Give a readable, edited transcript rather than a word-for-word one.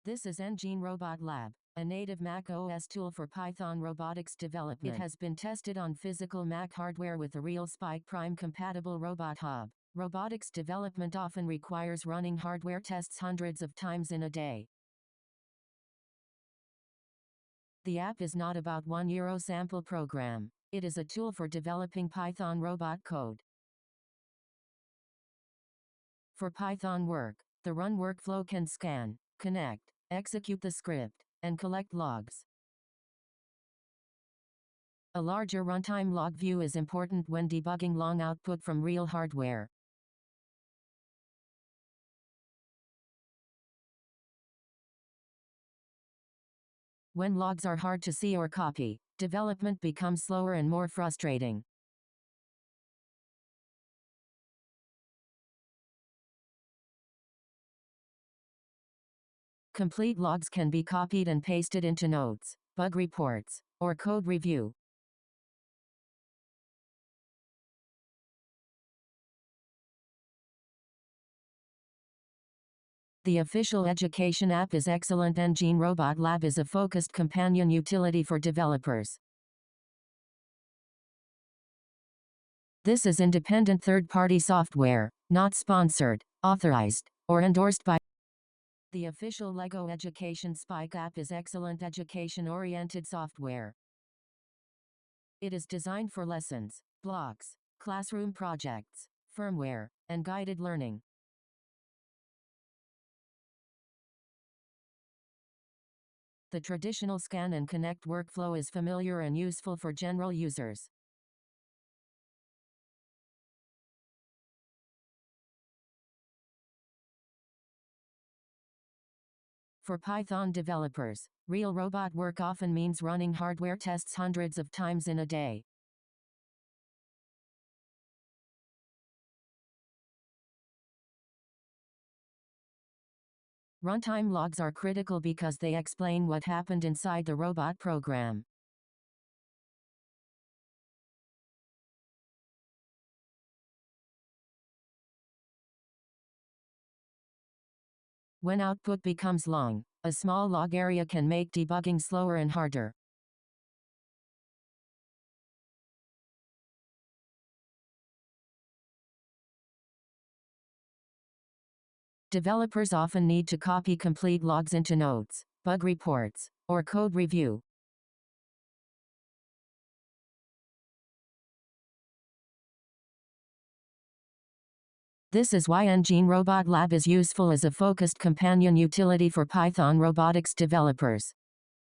This is nGeneRobotLab, a native macOS tool for Python robotics development. It has been tested on physical Mac hardware with a real Spike Prime-compatible robot hub. Robotics development often requires running hardware tests hundreds of times in a day. The app is not about €1 sample program. It is a tool for developing Python robot code. For Python work, the run workflow can scan, connect, execute the script, and collect logs. A larger runtime log view is important when debugging long output from real hardware. When logs are hard to see or copy, development becomes slower and more frustrating. Complete logs can be copied and pasted into notes, bug reports, or code review. The official education app is excellent. nGeneRobotLab is a focused companion utility for developers. This is independent third-party software, not sponsored, authorized, or endorsed by. The official LEGO Education Spike app is excellent education-oriented software. It is designed for lessons, blocks, classroom projects, firmware, and guided learning. The traditional scan and connect workflow is familiar and useful for general users. For Python developers, real robot work often means running hardware tests hundreds of times in a day. Runtime logs are critical because they explain what happened inside the robot program. When output becomes long, a small log area can make debugging slower and harder. Developers often need to copy complete logs into notes, bug reports, or code review. This is why nGeneRobotLab is useful as a focused companion utility for Python robotics developers.